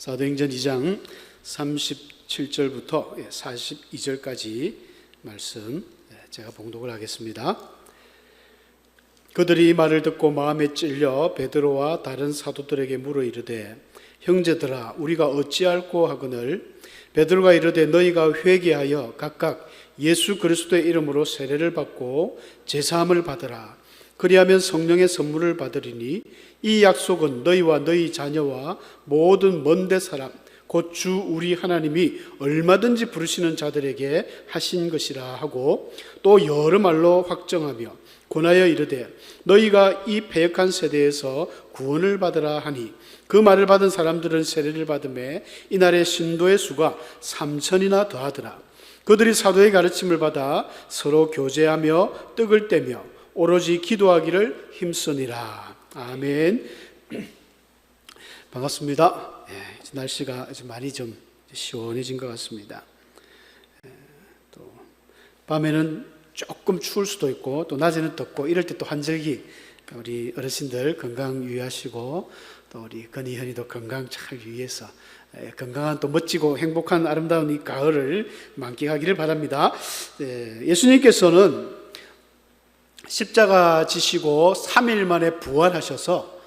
사도행전 2장 37절부터 42절까지 말씀 제가 봉독을 하겠습니다. 그들이 이 말을 듣고 마음에 찔려 베드로와 다른 사도들에게 물어 이르되 형제들아 우리가 어찌할꼬 하거늘 베드로가 이르되 너희가 회개하여 각각 예수 그리스도의 이름으로 세례를 받고 제사함을 받으라. 그리하면 성령의 선물을 받으리니 이 약속은 너희와 너희 자녀와 모든 먼데 사람 곧 주 우리 하나님이 얼마든지 부르시는 자들에게 하신 것이라 하고 또 여러 말로 확정하며 권하여 이르되 너희가 이 패역한 세대에서 구원을 받으라 하니 그 말을 받은 사람들은 세례를 받음에 이날의 신도의 수가 3,000이나 더하더라. 그들이 사도의 가르침을 받아 서로 교제하며 떡을 떼며 오로지 기도하기를 힘쓰니라. 아멘. 반갑습니다. 날씨가 많이 좀 시원해진 것 같습니다. 또 밤에는 조금 추울 수도 있고 또 낮에는 덥고 이럴 때 또 한절기 우리 어르신들 건강 유의하시고 또 우리 건희현이도 건강 잘 유의해서 건강한 또 멋지고 행복한 아름다운 이 가을을 만끽하기를 바랍니다. 예수님께서는 십자가 지시고 3일 만에 부활하셔서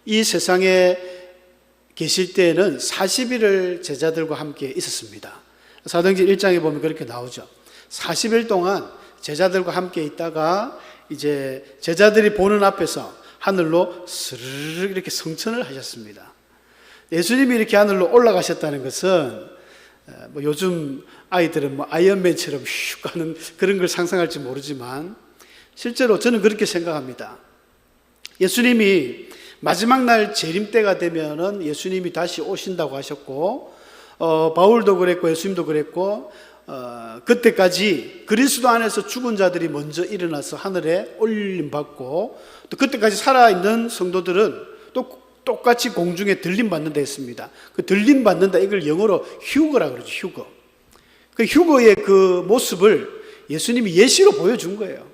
이 세상에 계실 때에는 40일을 제자들과 함께 있었습니다. 사도행전 1장에 보면 그렇게 나오죠. 40일 동안 제자들과 함께 있다가 이제 제자들이 보는 앞에서 하늘로 스르륵 이렇게 성천을 하셨습니다. 예수님이 이렇게 하늘로 올라가셨다는 것은 요즘 아이들은 아이언맨처럼 슉 가는 그런 걸 상상할지 모르지만 실제로 저는 그렇게 생각합니다. 예수님이 마지막 날 재림 때가 되면은 예수님이 다시 오신다고 하셨고 바울도 그랬고 예수님도 그랬고 그때까지 그리스도 안에서 죽은 자들이 먼저 일어나서 하늘에 올림받고 또 그때까지 살아있는 성도들은 또 똑같이 공중에 들림받는다 했습니다. 그 들림받는다 이걸 영어로 휴거라고 그러죠. 휴거. 그 휴거의 그 모습을 예수님이 예시로 보여준 거예요.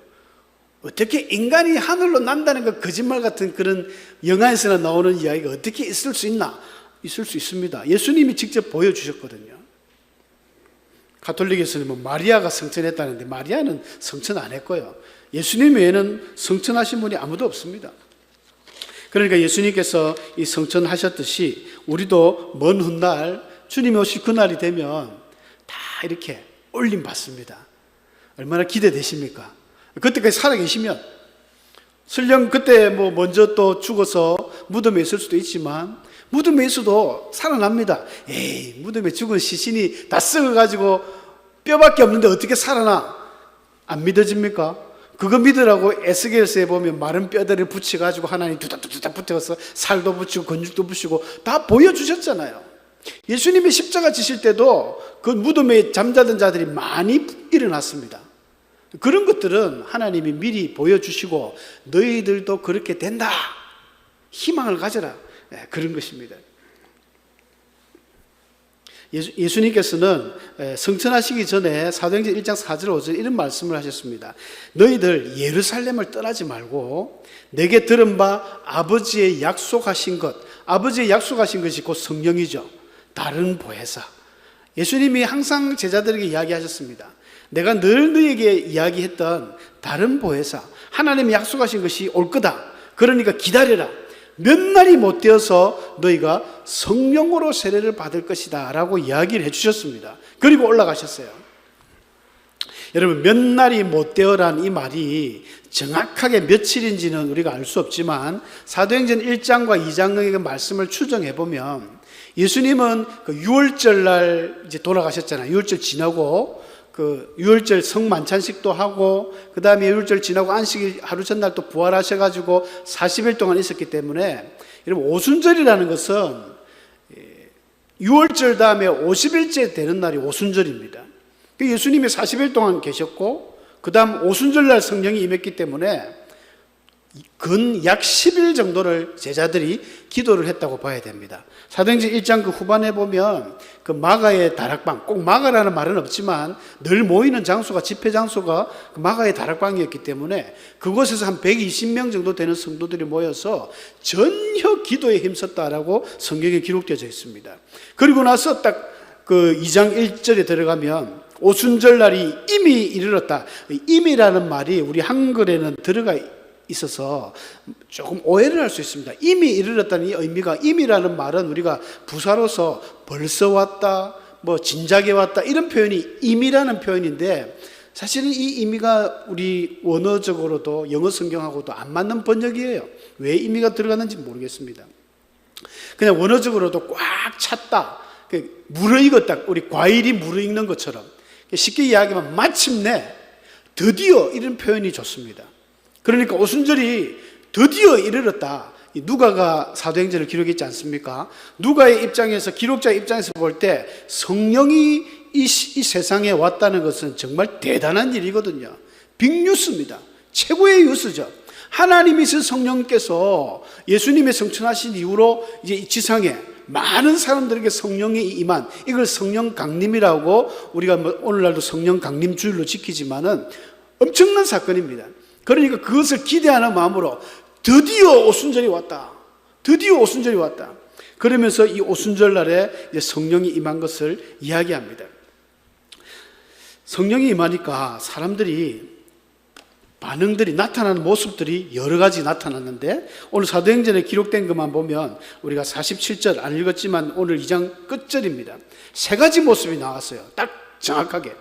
어떻게 인간이 하늘로 난다는 그 거짓말 같은 그런 영화에서나 나오는 이야기가 어떻게 있을 수 있나? 있을 수 있습니다. 예수님이 직접 보여주셨거든요. 가톨릭에서는 마리아가 성천했다는데 마리아는 성천 안 했고요. 예수님 외에는 성천하신 분이 아무도 없습니다. 그러니까 예수님께서 이 성천하셨듯이 우리도 먼 훗날 주님이 오실 그날이 되면 다 이렇게 올림 받습니다. 얼마나 기대되십니까? 그때까지 살아계시면 설령 그때 먼저 또 죽어서 무덤에 있을 수도 있지만 무덤에 있어도 살아납니다. 에이, 무덤에 죽은 시신이 다 썩어가지고 뼈밖에 없는데 어떻게 살아나? 안 믿어집니까? 그거 믿으라고 에스겔서에 보면 마른 뼈대를 붙여가지고 하나님 두닥두닥 붙여서 살도 붙이고 건죽도 붙이고 다 보여주셨잖아요. 예수님이 십자가 지실 때도 그 무덤에 잠자던 자들이 많이 일어났습니다. 그런 것들은 하나님이 미리 보여주시고 너희들도 그렇게 된다. 희망을 가져라. 그런 것입니다. 예수님께서는 성천하시기 전에 사도행전 1장 4절 5절 이런 말씀을 하셨습니다. 너희들 예루살렘을 떠나지 말고 내게 들은 바 아버지의 약속하신 것, 아버지의 약속하신 것이 곧 성령이죠. 다른 보혜사. 예수님이 항상 제자들에게 이야기하셨습니다. 내가 늘 너에게 이야기했던 다른 보혜사, 하나님이 약속하신 것이 올 거다. 그러니까 기다려라. 몇 날이 못 되어서 너희가 성령으로 세례를 받을 것이다 라고 이야기를 해주셨습니다. 그리고 올라가셨어요. 여러분, 몇 날이 못 되어란 이 말이 정확하게 며칠인지는 우리가 알 수 없지만 사도행전 1장과 2장의 말씀을 추정해보면 예수님은 그 6월절 날 이제 돌아가셨잖아요. 6월절 지나고 그 6월절 성만찬식도 하고 그 다음에 6월절 지나고 안식일 하루 전날 또 부활하셔가지고 40일 동안 있었기 때문에 여러분 오순절이라는 것은 6월절 다음에 50일째 되는 날이 오순절입니다. 예수님이 40일 동안 계셨고 그 다음 오순절날 성령이 임했기 때문에 근 약 10일 정도를 제자들이 기도를 했다고 봐야 됩니다. 사도행전 1장 그 후반에 보면 그 마가의 다락방, 꼭 마가라는 말은 없지만 늘 모이는 장소가, 집회 장소가 그 마가의 다락방이었기 때문에 그곳에서 한 120명 정도 되는 성도들이 모여서 전혀 기도에 힘썼다라고 성경에 기록되어져 있습니다. 그리고 나서 딱 그 2장 1절에 들어가면 오순절 날이 이미 이르렀다. 임이라는 말이 우리 한글에는 들어가 있어서 조금 오해를 할 수 있습니다. 이미 이르렀다는 이 의미가, 임이라는 말은 우리가 부사로서 벌써 왔다, 뭐 진작에 왔다 이런 표현이 임이라는 표현인데, 사실은 이 의미가 우리 원어적으로도 영어 성경하고도 안 맞는 번역이에요. 왜 의미가 들어갔는지 모르겠습니다. 그냥 원어적으로도 꽉 찼다, 무르익었다, 우리 과일이 무르익는 것처럼 쉽게 이야기하면 마침내, 드디어 이런 표현이 좋습니다. 그러니까 오순절이 드디어 이르렀다. 누가가 사도행전을 기록했지 않습니까? 누가의 입장에서, 기록자의 입장에서 볼 때 성령이 이 세상에 왔다는 것은 정말 대단한 일이거든요. 빅뉴스입니다. 최고의 뉴스죠. 하나님이신 성령께서 예수님의 성천하신 이후로 이제 이 지상에 많은 사람들에게 성령이 임한, 이걸 성령 강림이라고 우리가 오늘날도 성령 강림 주일로 지키지만은 엄청난 사건입니다. 그러니까 그것을 기대하는 마음으로 드디어 오순절이 왔다. 드디어 오순절이 왔다. 그러면서 이 오순절 날에 이제 성령이 임한 것을 이야기합니다. 성령이 임하니까 사람들이 반응들이, 나타나는 모습들이 여러 가지 나타났는데, 오늘 사도행전에 기록된 것만 보면 우리가 47절 안 읽었지만 오늘 2장 끝절입니다. 세 가지 모습이 나왔어요. 딱 정확하게.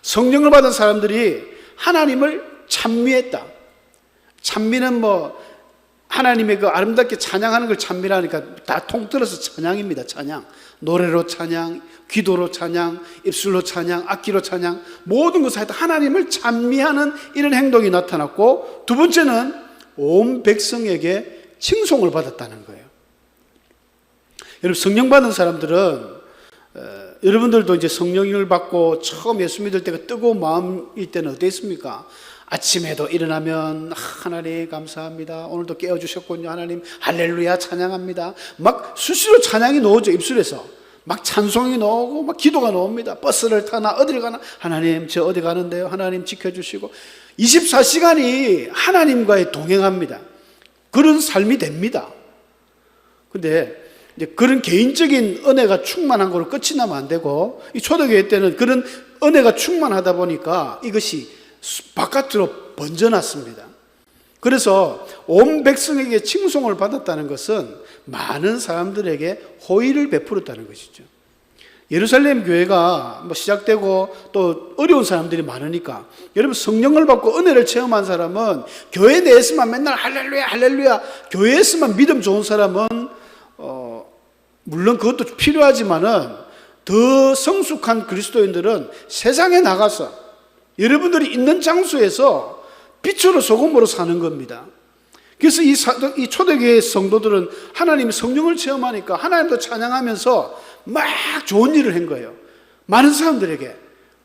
성령을 받은 사람들이 하나님을 찬미했다. 찬미는 뭐 하나님의 그 아름답게 찬양하는 걸 찬미라니까 다 통틀어서 찬양입니다. 찬양. 노래로 찬양, 기도로 찬양, 입술로 찬양, 악기로 찬양, 모든 것을 하여튼 하나님을 찬미하는 이런 행동이 나타났고, 두 번째는 온 백성에게 칭송을 받았다는 거예요. 여러분, 성령 받은 사람들은 여러분들도 이제 성령을 받고 처음 예수 믿을 때가 뜨거운 마음일 때는 어땠습니까? 아침에도 일어나면 하나님 감사합니다, 오늘도 깨워주셨군요, 하나님 할렐루야 찬양합니다. 막 수시로 찬양이 나오죠. 입술에서 막 찬송이 나오고 막 기도가 나옵니다. 버스를 타나 어디를 가나 하나님 저 어디 가는데요, 하나님 지켜주시고 24시간이 하나님과의 동행합니다. 그런 삶이 됩니다. 근데 이제 그런 개인적인 은혜가 충만한 걸로 끝이 나면 안 되고, 이 초대교회 때는 그런 은혜가 충만하다 보니까 이것이 바깥으로 번져났습니다. 그래서 온 백성에게 칭송을 받았다는 것은 많은 사람들에게 호의를 베풀었다는 것이죠. 예루살렘 교회가 뭐 시작되고 또 어려운 사람들이 많으니까, 여러분 성령을 받고 은혜를 체험한 사람은 교회 내에서만 맨날 할렐루야 할렐루야, 교회에서만 믿음 좋은 사람은 물론 그것도 필요하지만은 더 성숙한 그리스도인들은 세상에 나가서 여러분들이 있는 장소에서 빛으로 소금으로 사는 겁니다. 그래서 이 초대교회 성도들은 하나님의 성령을 체험하니까 하나님도 찬양하면서 막 좋은 일을 한 거예요. 많은 사람들에게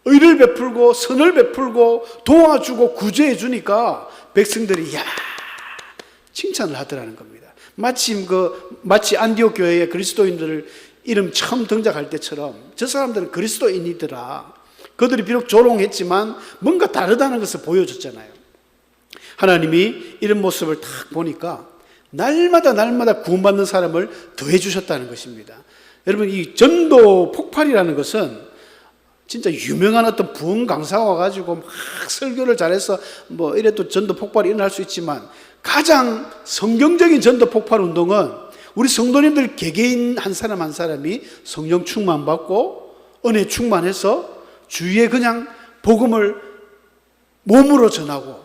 의를 베풀고 선을 베풀고 도와주고 구제해 주니까 백성들이 야 칭찬을 하더라는 겁니다. 마치 안디옥 교회의 그리스도인들 이름 처음 등장할 때처럼 저 사람들은 그리스도인이더라. 그들이 비록 조롱했지만 뭔가 다르다는 것을 보여줬잖아요. 하나님이 이런 모습을 딱 보니까 날마다 구원받는 사람을 더해 주셨다는 것입니다. 여러분, 이 전도 폭발이라는 것은 진짜 유명한 어떤 부흥 강사가 와가지고 막 설교를 잘해서 뭐 이래도 전도 폭발이 일어날 수 있지만, 가장 성경적인 전도 폭발 운동은 우리 성도님들 개개인 한 사람 한 사람이 성령 충만 받고 은혜 충만해서 주위에 그냥 복음을 몸으로 전하고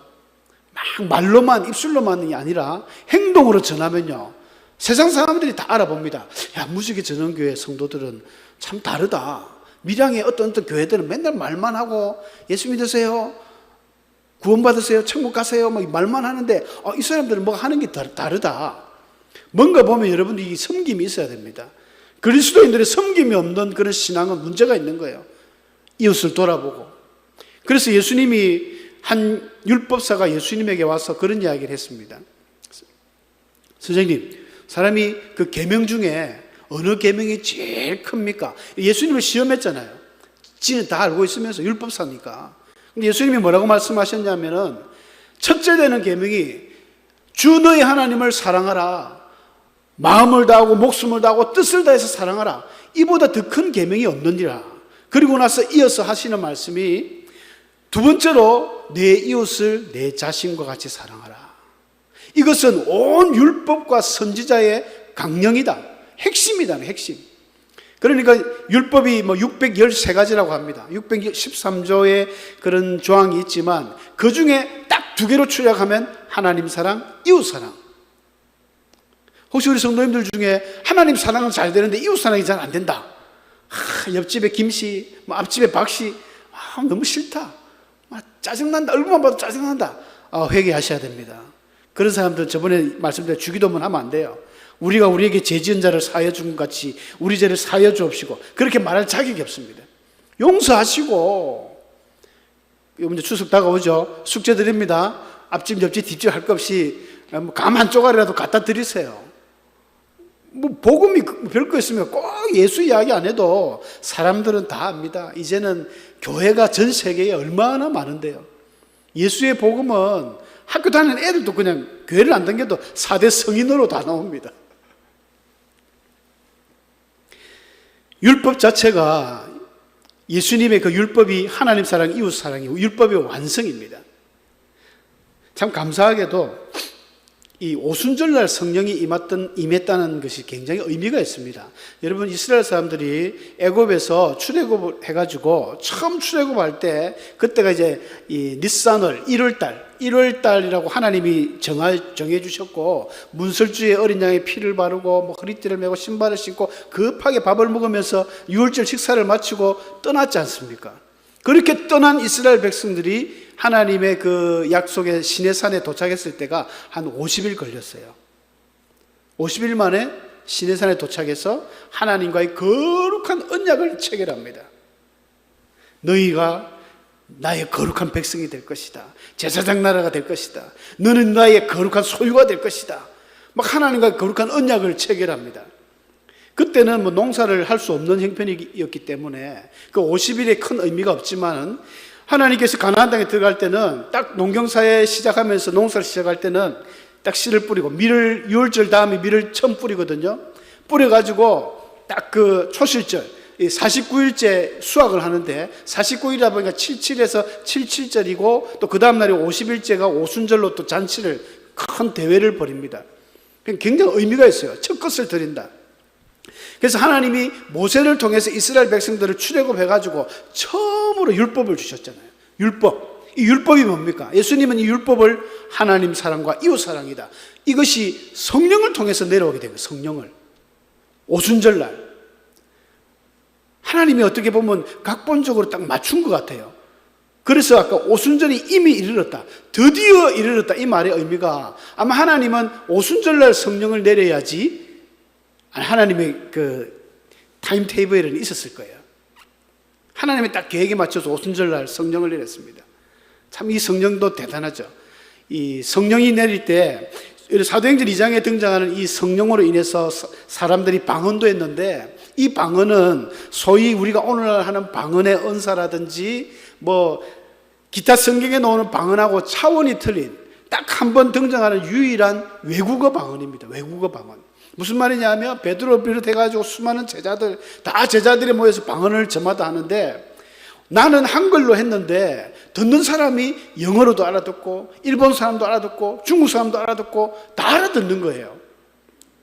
막 말로만 입술로만이 아니라 행동으로 전하면요, 세상 사람들이 다 알아봅니다. 야, 무지개 전원교회 성도들은 참 다르다. 밀양의 어떤 교회들은 맨날 말만 하고 예수 믿으세요, 구원받으세요, 천국 가세요 막 말만 하는데 이 사람들은 뭐가 하는 게 다르다. 뭔가 보면 여러분들이 섬김이 있어야 됩니다. 그리스도인들의 섬김이 없는 그런 신앙은 문제가 있는 거예요. 이웃을 돌아보고. 그래서 예수님이 한 율법사가 예수님에게 와서 그런 이야기를 했습니다. 선생님, 사람이 그 계명 중에 어느 계명이 제일 큽니까? 예수님을 시험했잖아요. 지는 다 알고 있으면서 율법사니까. 근데 예수님이 뭐라고 말씀하셨냐면은 첫째 되는 계명이 주 너의 하나님을 사랑하라. 마음을 다하고 목숨을 다하고 뜻을 다해서 사랑하라. 이보다 더 큰 계명이 없느니라. 그리고 나서 이어서 하시는 말씀이 두 번째로 내 이웃을 내 자신과 같이 사랑하라. 이것은 온 율법과 선지자의 강령이다. 핵심이다. 핵심. 그러니까 율법이 613가지라고 합니다. 613조의 그런 조항이 있지만 그 중에 딱 두 개로 추락하면 하나님 사랑, 이웃 사랑. 혹시 우리 성도님들 중에 하나님 사랑은 잘 되는데 이웃 사랑이 잘 안 된다. 옆집에 김씨, 앞집에 박씨, 너무 싫다. 짜증난다. 얼굴만 봐도 짜증난다. 회개하셔야 됩니다. 그런 사람들 저번에 말씀드린 주기도문 하면 안 돼요. 우리가 우리에게 죄 지은 자를 사하여 준 것 같이 우리 죄를 사하여 주옵시고 그렇게 말할 자격이 없습니다. 용서하시고, 이제 추석 다가오죠. 숙제 드립니다. 앞집 옆집 뒷집 할 것 없이 감 한 쪼가리라도 갖다 드리세요. 복음이 별거 있으면 꼭 예수 이야기 안 해도 사람들은 다 압니다. 이제는 교회가 전 세계에 얼마나 많은데요. 예수의 복음은 학교 다니는 애들도 그냥 교회를 안 다녀도 4대 성인으로 다 나옵니다. 율법 자체가 예수님의 그 율법이 하나님 사랑, 이웃 사랑이고 율법의 완성입니다. 참 감사하게도 이 오순절날 성령이 임했다는 것이 굉장히 의미가 있습니다. 여러분, 이스라엘 사람들이 애굽에서 출애굽을 해가지고 처음 출애굽할 때 그때가 이제 이 니산월 1월달이라고 하나님이 정해 주셨고, 문설주에 어린 양의 피를 바르고 허리띠를 메고 신발을 신고 급하게 밥을 먹으면서 유월절 식사를 마치고 떠났지 않습니까? 그렇게 떠난 이스라엘 백성들이 하나님의 그 약속의 시내산에 도착했을 때가 한 50일 걸렸어요. 50일 만에 시내산에 도착해서 하나님과의 거룩한 언약을 체결합니다. 너희가 나의 거룩한 백성이 될 것이다. 제사장 나라가 될 것이다. 너는 나의 거룩한 소유가 될 것이다. 막 하나님과 거룩한 언약을 체결합니다. 그때는 농사를 할 수 없는 형편이었기 때문에 그 50일에 큰 의미가 없지만, 하나님께서 가나안 땅에 들어갈 때는 딱 농경사에 시작하면서 농사를 시작할 때는 딱 씨를 뿌리고, 밀을 6월절 다음에 밀을 처음 뿌리거든요. 뿌려가지고 딱 그 초실절 49일째 수확을 하는데, 49일이다 보니까 77에서 77절이고 또 그 다음날이 50일째가 오순절로 또 잔치를, 큰 대회를 벌입니다. 굉장히 의미가 있어요. 첫 것을 드린다. 그래서 하나님이 모세를 통해서 이스라엘 백성들을 출애굽해가지고 처음으로 율법을 주셨잖아요. 율법. 이 율법이 뭡니까? 예수님은 이 율법을 하나님 사랑과 이웃 사랑이다. 이것이 성령을 통해서 내려오게 된 거예요. 성령을. 오순절날. 하나님이 어떻게 보면 각본적으로 딱 맞춘 것 같아요. 그래서 아까 오순절이 이미 이르렀다, 드디어 이르렀다, 이 말의 의미가 아마 하나님은 오순절날 성령을 내려야지 하나님의 그 타임테이블에는 있었을 거예요. 하나님이 딱 계획에 맞춰서 오순절날 성령을 내렸습니다. 참 이 성령도 대단하죠. 이 성령이 내릴 때 사도행전 2장에 등장하는 이 성령으로 인해서 사람들이 방언도 했는데, 이 방언은 소위 우리가 오늘날 하는 방언의 은사라든지 기타 성경에 나오는 방언하고 차원이 틀린 딱 한 번 등장하는 유일한 외국어 방언입니다. 외국어 방언. 무슨 말이냐면 베드로를 비롯해가지고 수많은 제자들이 모여서 방언을 저마다 하는데, 나는 한글로 했는데 듣는 사람이 영어로도 알아듣고 일본 사람도 알아듣고 중국 사람도 알아듣고 다 알아듣는 거예요.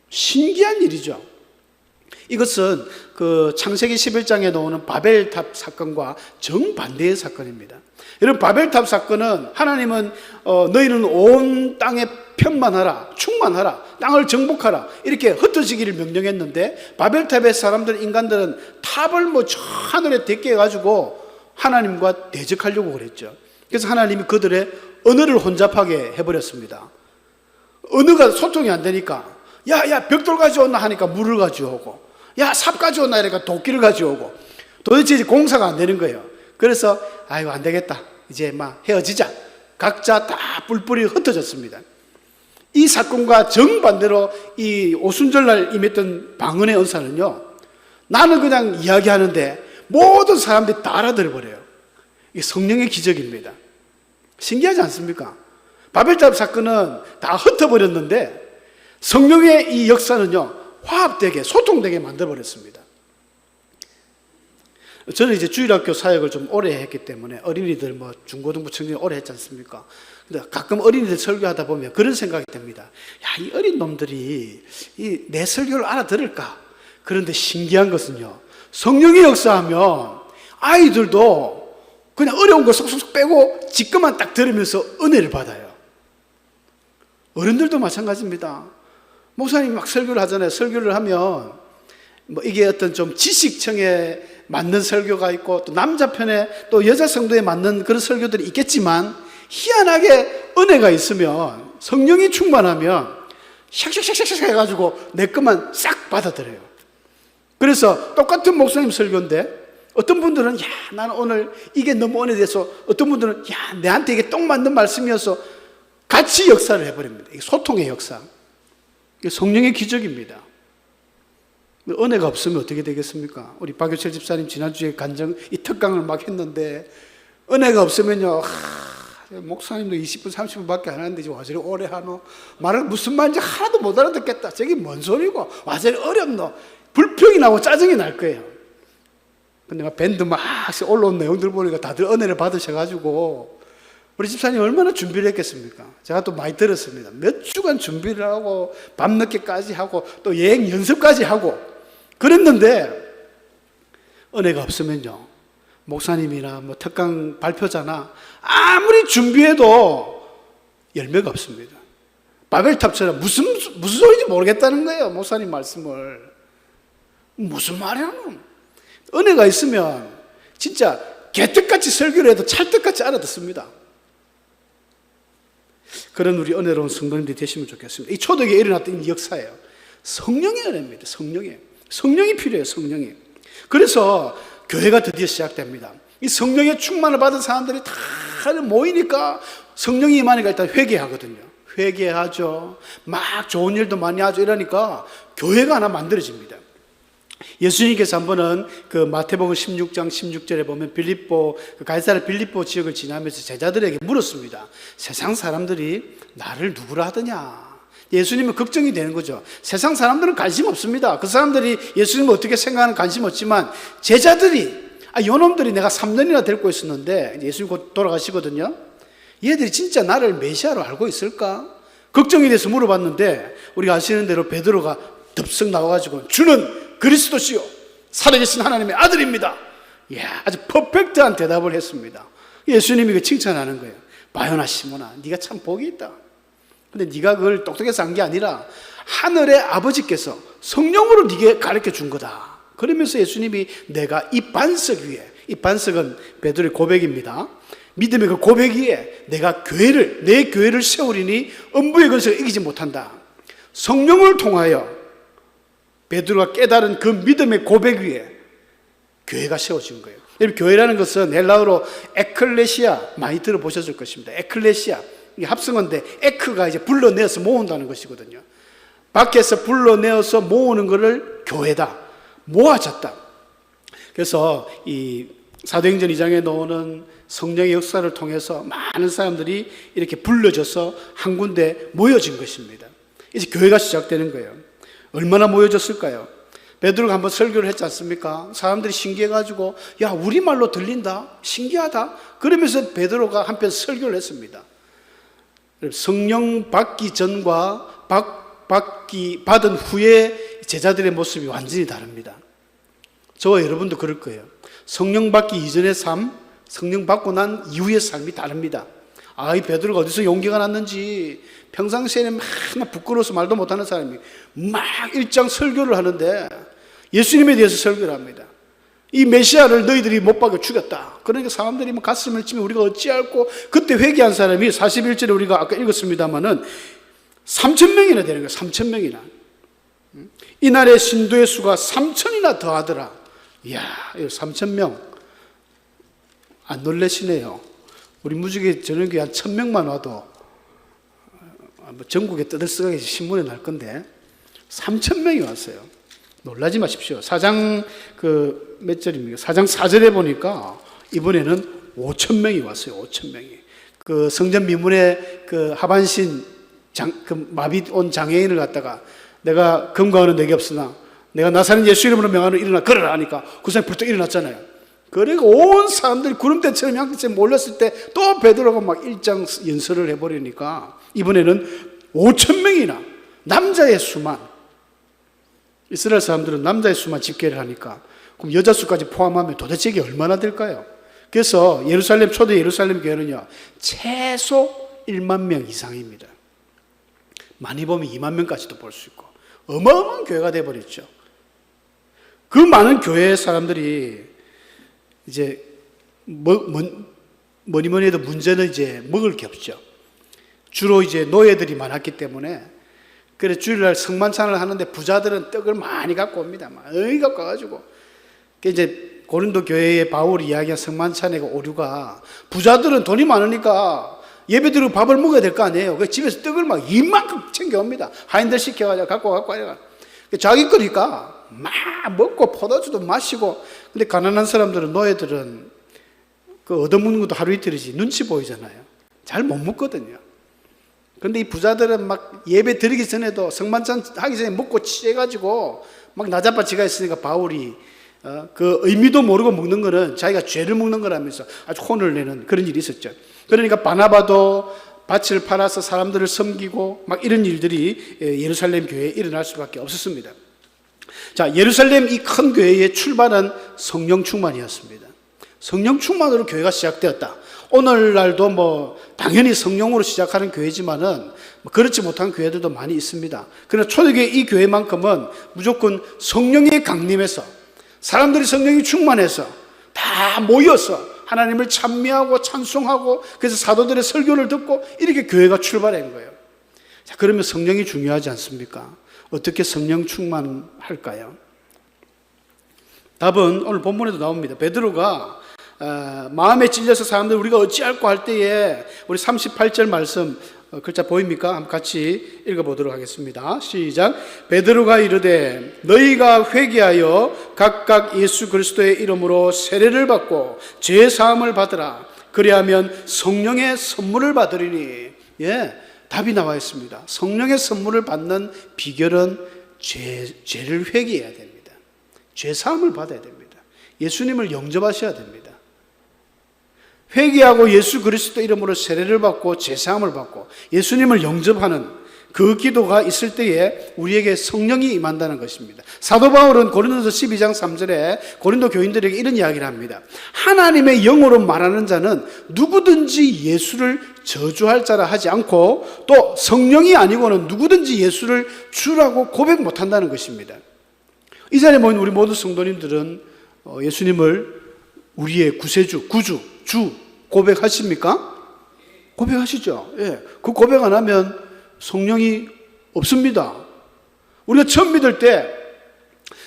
신기한 일이죠. 이것은 그 창세기 11장에 나오는 바벨탑 사건과 정반대의 사건입니다. 여러분, 바벨탑 사건은 하나님은 너희는 온 땅에 편만하라, 충만하라, 땅을 정복하라 이렇게 흩어지기를 명령했는데, 바벨탑의 사람들, 인간들은 탑을 저 하늘에 덮게 해가지고 하나님과 대적하려고 그랬죠. 그래서 하나님이 그들의 언어를 혼잡하게 해버렸습니다. 언어가 소통이 안 되니까 야 벽돌 가져오나 하니까 물을 가져오고, 야 삽 가져오나 이러니까 도끼를 가져오고, 도대체 이제 공사가 안 되는 거예요. 그래서 아이고 안 되겠다, 이제 헤어지자. 각자 다 뿔뿔이 흩어졌습니다. 이 사건과 정반대로 이 오순절날 임했던 방언의 은사는요, 나는 그냥 이야기하는데 모든 사람들이 다 알아들어 버려요. 이게 성령의 기적입니다. 신기하지 않습니까? 바벨탑 사건은 다 흩어버렸는데 성령의 이 역사는요, 화합되게, 소통되게 만들어버렸습니다. 저는 이제 주일학교 사역을 좀 오래 했기 때문에 어린이들 중고등부 청년 오래 했지 않습니까? 근데 가끔 어린이들 설교하다 보면 그런 생각이 듭니다. 야, 이 어린 놈들이 내 설교를 알아들을까? 그런데 신기한 것은요, 성령의 역사하면 아이들도 그냥 어려운 거 속속 빼고 지금만 딱 들으면서 은혜를 받아요. 어른들도 마찬가지입니다. 목사님이 막 설교를 하잖아요. 설교를 하면 이게 어떤 좀 지식층에 맞는 설교가 있고 또 남자 편에 또 여자 성도에 맞는 그런 설교들이 있겠지만, 희한하게 은혜가 있으면, 성령이 충만하면 샥샥샥샥 해가지고 내 것만 싹 받아들여요. 그래서 똑같은 목사님 설교인데 어떤 분들은 야, 나는 오늘 이게 너무 은혜돼서, 어떤 분들은 야, 내한테 이게 딱 맞는 말씀이어서 같이 역사를 해버립니다. 이게 소통의 역사, 이게 성령의 기적입니다. 은혜가 없으면 어떻게 되겠습니까? 우리 박효철 집사님 지난주에 이 특강을 막 했는데, 은혜가 없으면요, 목사님도 20분 30분밖에 안 하는데 와 저리 오래 하노? 말을 무슨 말인지 하나도 못 알아듣겠다. 저게 뭔 소리고? 와 저리 어렵노? 불평이 나고 짜증이 날 거예요. 근데 막 밴드 막 올라온 내용들 보니까 다들 은혜를 받으셔가지고, 우리 집사님 얼마나 준비를 했겠습니까? 제가 또 많이 들었습니다. 몇 주간 준비를 하고 밤늦게까지 하고 또 여행 연습까지 하고 그랬는데, 은혜가 없으면요, 목사님이나 특강 발표자나 아무리 준비해도 열매가 없습니다. 바벨탑처럼 무슨 소리인지 모르겠다는 거예요. 목사님 말씀을 무슨 말이야노? 은혜가 있으면 진짜 개떡같이 설교를 해도 찰떡같이 알아듣습니다. 그런 우리 은혜로운 성도님들이 되시면 좋겠습니다. 이 초대교회에 일어났던 이 역사예요. 성령의 은혜입니다. 성령이 필요해요. 성령이. 그래서 교회가 드디어 시작됩니다. 이 성령의 충만을 받은 사람들이 다 모이니까 성령이 임하니까 일단 회개하거든요. 회개하죠. 막 좋은 일도 많이 하죠. 이러니까 교회가 하나 만들어집니다. 예수님께서 한 번은 그 마태복음 16장 16절에 보면 가이사랴 빌립보 지역을 지나면서 제자들에게 물었습니다. 세상 사람들이 나를 누구라 하더냐? 예수님은 걱정이 되는 거죠. 세상 사람들은 관심 없습니다. 그 사람들이 예수님을 어떻게 생각하는 관심 없지만, 제자들이 요놈들이 내가 3년이나 데리고 있었는데 예수님 곧 돌아가시거든요. 얘들이 진짜 나를 메시아로 알고 있을까? 걱정이 돼서 물어봤는데, 우리가 아시는 대로 베드로가 덥석 나와가지고 주는 그리스도시요 살아계신 하나님의 아들입니다. 이야, 아주 퍼펙트한 대답을 했습니다. 예수님이 칭찬하는 거예요. 바요나 시몬아, 네가 참 복이 있다. 근데 네가 그걸 똑똑해서 한 게 아니라 하늘의 아버지께서 성령으로 네게 가르쳐 준 거다. 그러면서 예수님이 내가 이 반석 위에, 이 반석은 베드로의 고백입니다. 믿음의 그 고백 위에 내가 내 교회를 세우리니 음부의 권세를 이기지 못한다. 성령을 통하여 베드로가 깨달은 그 믿음의 고백 위에 교회가 세워진 거예요. 교회라는 것은 헬라어로 에클레시아, 많이 들어보셨을 것입니다. 에클레시아, 이게 합성어인데 에크가 이제 불러내어서 모은다는 것이거든요. 밖에서 불러내어서 모으는 것을 교회다, 모아졌다. 그래서 이 사도행전 2장에 나오는 성령의 역사를 통해서 많은 사람들이 이렇게 불려져서 한 군데 모여진 것입니다. 이제 교회가 시작되는 거예요. 얼마나 모여졌을까요? 베드로가 한번 설교를 했지 않습니까? 사람들이 신기해가지고 야, 우리말로 들린다? 신기하다? 그러면서 베드로가 한편 설교를 했습니다. 성령 받기 전과 받은 후에 제자들의 모습이 완전히 다릅니다. 저와 여러분도 그럴 거예요. 성령 받기 이전의 삶, 성령 받고 난 이후의 삶이 다릅니다. 이 베드로가 어디서 용기가 났는지, 평상시에는 막 부끄러워서 말도 못하는 사람이 막 1장 설교를 하는데 예수님에 대해서 설교를 합니다. 이 메시아를 너희들이 못 박아 죽였다. 그러니까 사람들이 가슴을 치면 우리가 어찌할꼬, 그때 회개한 사람이 41절에 우리가 아까 읽었습니다마는 3,000명이나 되는 거예요. 3,000명이나. 이날의 신도의 수가 3,000이나 더하더라. 이야, 3,000명. 안 놀라시네요. 우리 무지개 저녁에 한 1,000명만 와도 전국에 떠들썩하게 신문에 날 건데 3,000명이 왔어요. 놀라지 마십시오. 4장 몇 절입니까? 4장 4절에 보니까 이번에는 5,000명이 왔어요. 5,000명이. 그 성전 미문에 그 하반신 마비 온 장애인을 갖다가 내가 금과은은 내게 없으나 내가 나사렛 예수 이름으로 명하노니 일어나 걸으라 하니까 그 사람이 벌떡 일어났잖아요. 그리고 온 사람들이 구름대처럼 양떼처럼 몰렸을 때 또 베드로가 막 일장 연설을 해버리니까 이번에는 5,000명이나 남자의 수만, 이스라엘 사람들은 남자의 수만 집계를 하니까 그럼 여자 수까지 포함하면 도대체 이게 얼마나 될까요? 그래서 초대 예루살렘 교회는요 최소 1만 명 이상입니다. 많이 보면 2만 명까지도 볼 수 있고 어마어마한 교회가 돼버렸죠. 그 많은 교회 사람들이 이제 뭐니 해도 문제는 이제 먹을 게 없죠. 주로 이제 노예들이 많았기 때문에 그래서 주일날 성만찬을 하는데 부자들은 떡을 많이 갖고 옵니다. 많이 갖고 와가지고 이제 고린도 교회의 바울이 이야기한 성만찬의 오류가 부자들은 돈이 많으니까 예배드리고 밥을 먹어야 될 거 아니에요. 그래서 집에서 떡을 막 이만큼 챙겨옵니다. 하인들 시켜가지고 갖고 와가. 자기 거니까 막 먹고 포도주도 마시고. 근데 가난한 사람들은 노예들은 그 얻어먹는 것도 하루 이틀이지 눈치 보이잖아요. 잘 못 먹거든요. 근데 이 부자들은 막 예배 드리기 전에도 성만찬 하기 전에 먹고 취해가지고 막 나자빠 지가 있으니까 바울이 그 의미도 모르고 먹는 거는 자기가 죄를 먹는 거라면서 아주 혼을 내는 그런 일이 있었죠. 그러니까 바나바도 밭을 팔아서 사람들을 섬기고 막 이런 일들이 예루살렘 교회에 일어날 수밖에 없었습니다. 자, 예루살렘 이 큰 교회의 출발은 성령 충만이었습니다. 성령 충만으로 교회가 시작되었다. 오늘날도 뭐 당연히 성령으로 시작하는 교회지만은 그렇지 못한 교회들도 많이 있습니다. 그러나 초대교회 이 교회만큼은 무조건 성령이 강림해서 사람들이 성령이 충만해서 다 모여서 하나님을 찬미하고 찬송하고 그래서 사도들의 설교를 듣고 이렇게 교회가 출발한 거예요. 자, 그러면 성령이 중요하지 않습니까? 어떻게 성령 충만할까요? 답은 오늘 본문에도 나옵니다. 베드로가 마음에 찔려서 사람들 우리가 어찌할꼬 할 때에 우리 38절 말씀 글자 보입니까? 한번 같이 읽어보도록 하겠습니다. 시작. 베드로가 이르되 너희가 회개하여 각각 예수 그리스도의 이름으로 세례를 받고 죄 사함을 받으라. 그리하면 성령의 선물을 받으리니. 예, 답이 나와 있습니다. 성령의 선물을 받는 비결은 죄를 회개해야 됩니다. 죄 사함을 받아야 됩니다. 예수님을 영접하셔야 됩니다. 회개하고 예수 그리스도 이름으로 세례를 받고 제사함을 받고 예수님을 영접하는 그 기도가 있을 때에 우리에게 성령이 임한다는 것입니다. 사도 바울은 고린도서 12장 3절에 고린도 교인들에게 이런 이야기를 합니다. 하나님의 영으로 말하는 자는 누구든지 예수를 저주할 자라 하지 않고 또 성령이 아니고는 누구든지 예수를 주라고 고백 못한다는 것입니다. 이 자리에 모인 우리 모든 성도님들은 예수님을 우리의 구세주, 구주, 주 고백하십니까? 고백하시죠. 예. 그 고백 안 하면 성령이 없습니다. 우리가 처음 믿을 때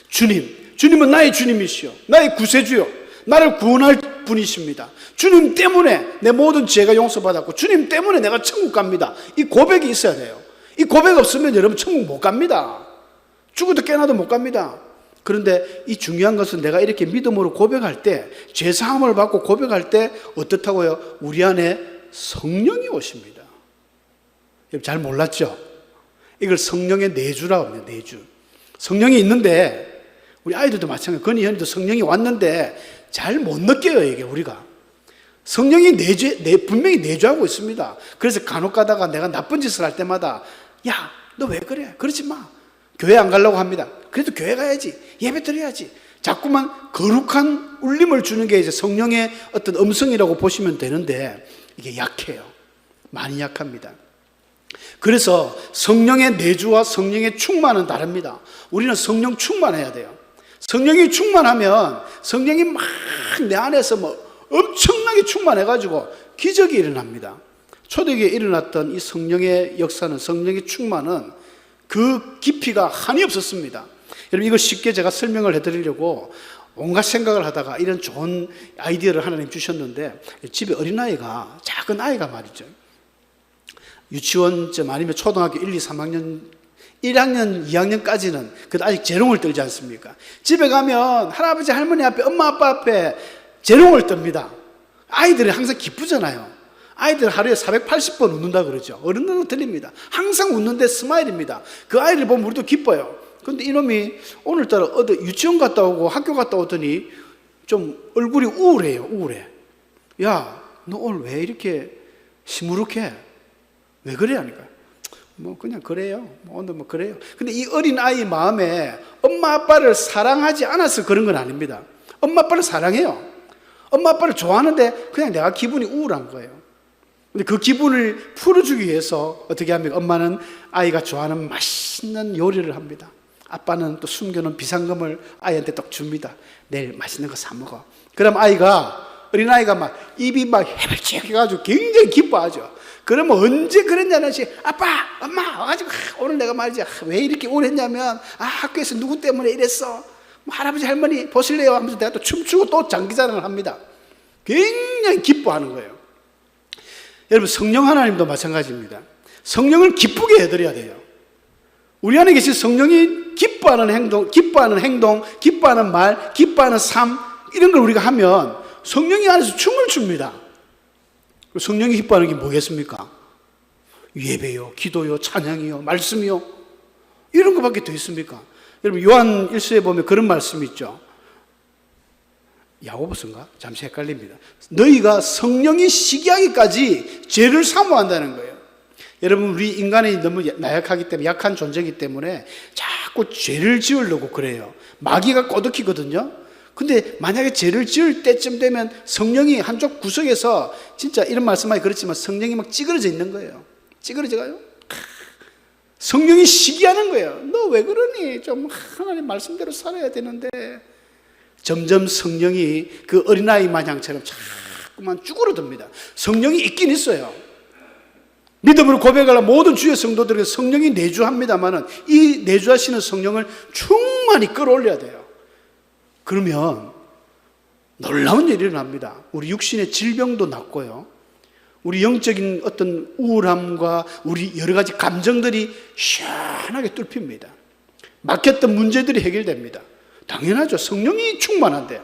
주님은 나의 주님이시요 나의 구세주요 나를 구원할 분이십니다. 주님 때문에 내 모든 죄가 용서받았고 주님 때문에 내가 천국 갑니다. 이 고백이 있어야 돼요. 이 고백 없으면 여러분 천국 못 갑니다. 죽어도 깨어나도 못 갑니다. 그런데 이 중요한 것은 내가 이렇게 믿음으로 고백할 때, 죄사함을 받고 고백할 때 어떻다고요? 우리 안에 성령이 오십니다. 여러분 잘 몰랐죠? 이걸 성령의 내주라고 합니다. 내주. 성령이 있는데 우리 아이들도 마찬가지예요. 건희 현이도 성령이 왔는데 잘 못 느껴요. 이게 우리가. 성령이 분명히 내주하고 있습니다. 그래서 간혹 가다가 내가 나쁜 짓을 할 때마다 야, 너 왜 그래? 그러지 마. 교회 안 가려고 합니다. 그래도 교회 가야지. 예배 드려야지. 자꾸만 거룩한 울림을 주는 게 이제 성령의 어떤 음성이라고 보시면 되는데 이게 약해요. 많이 약합니다. 그래서 성령의 내주와 성령의 충만은 다릅니다. 우리는 성령 충만해야 돼요. 성령이 충만하면 성령이 막 내 안에서 뭐 엄청나게 충만해가지고 기적이 일어납니다. 초대교회에 일어났던 이 성령의 역사는, 성령의 충만은 그 깊이가 한이 없었습니다. 여러분 이걸 쉽게 제가 설명을 해드리려고 온갖 생각을 하다가 이런 좋은 아이디어를 하나님 주셨는데, 집에 어린아이가, 작은 아이가 말이죠, 유치원쯤 아니면 초등학교 1, 2, 3학년 1학년, 2학년까지는 그래도 아직 재롱을 떨지 않습니까? 집에 가면 할아버지, 할머니 앞에, 엄마, 아빠 앞에 재롱을 떱니다. 아이들은 항상 기쁘잖아요. 아이들 하루에 480번 웃는다 그러죠. 어른들은 틀립니다. 항상 웃는데 스마일입니다. 그 아이를 보면 우리도 기뻐요. 근데 이놈이 오늘따라 어디 유치원 갔다 오고 학교 갔다 오더니 좀 얼굴이 우울해요. 우울해. 야, 너 오늘 왜 이렇게 시무룩해? 왜 그래? 하니까 뭐 그냥 그래요. 오늘 뭐 그래요. 근데 이 어린 아이 마음에 엄마 아빠를 사랑하지 않아서 그런 건 아닙니다. 엄마 아빠를 사랑해요. 엄마 아빠를 좋아하는데 그냥 내가 기분이 우울한 거예요. 근데 그 기분을 풀어주기 위해서 어떻게 합니까? 엄마는 아이가 좋아하는 맛있는 요리를 합니다. 아빠는 또 숨겨놓은 비상금을 아이한테 딱 줍니다. 내일 맛있는 거 사 먹어. 그럼 어린아이가 막 입이 막 해발칙 해가지고 굉장히 기뻐하죠. 그러면 언제 그랬냐는 시 아빠, 엄마 와가지고 오늘 내가 말이지 왜 이렇게 우울했냐면 학교에서 누구 때문에 이랬어. 뭐 할아버지 할머니 보실래요? 하면서 내가 또 춤추고 또 장기자랑을 합니다. 굉장히 기뻐하는 거예요. 여러분 성령 하나님도 마찬가지입니다. 성령을 기쁘게 해드려야 돼요. 우리 안에 계신 성령이 기뻐하는 행동, 기뻐하는 말, 기뻐하는 삶 이런 걸 우리가 하면 성령이 안에서 춤을 춥니다. 성령이 기뻐하는 게 뭐겠습니까? 예배요, 기도요, 찬양이요, 말씀이요 이런 것밖에 더 있습니까? 여러분 요한 1서에 보면 그런 말씀이 있죠. 야고보서인가? 잠시 헷갈립니다. 너희가 성령이 시기하기까지 죄를 사모한다는 거예요. 여러분 우리 인간이 너무 나약하기 때문에 약한 존재이기 때문에 자꾸 죄를 지으려고 그래요. 마귀가 꼬드키거든요. 근데 만약에 죄를 지을 때쯤 되면 성령이 한쪽 구석에서 진짜 이런 말씀하기 그렇지만 성령이 막 찌그러져 있는 거예요. 찌그러져가요. 성령이 시기하는 거예요. 너 왜 그러니? 좀 하나님 말씀대로 살아야 되는데 점점 성령이 그 어린아이 마냥처럼 자꾸만 쭈그러듭니다. 성령이 있긴 있어요. 믿음으로 고백하는 모든 주의 성도들에게 성령이 내주합니다만 이 내주하시는 성령을 충만히 끌어올려야 돼요. 그러면 놀라운 일이 일어납니다. 우리 육신의 질병도 낫고요. 우리 영적인 어떤 우울함과 우리 여러 가지 감정들이 시원하게 뚫힙니다. 막혔던 문제들이 해결됩니다. 당연하죠. 성령이 충만한데.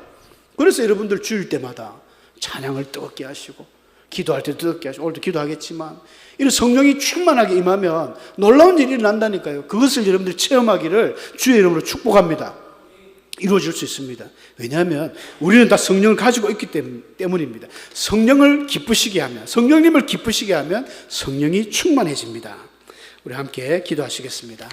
그래서 여러분들 주일 때마다 찬양을 뜨겁게 하시고 기도할 때 뜨겁게 하시고 오늘도 기도하겠지만 이런 성령이 충만하게 임하면 놀라운 일이 난다니까요. 그것을 여러분들이 체험하기를 주의 이름으로 축복합니다. 이루어질 수 있습니다. 왜냐하면 우리는 다 성령을 가지고 있기 때문입니다. 성령을 기쁘시게 하면, 성령님을 기쁘시게 하면 성령이 충만해집니다. 우리 함께 기도하시겠습니다.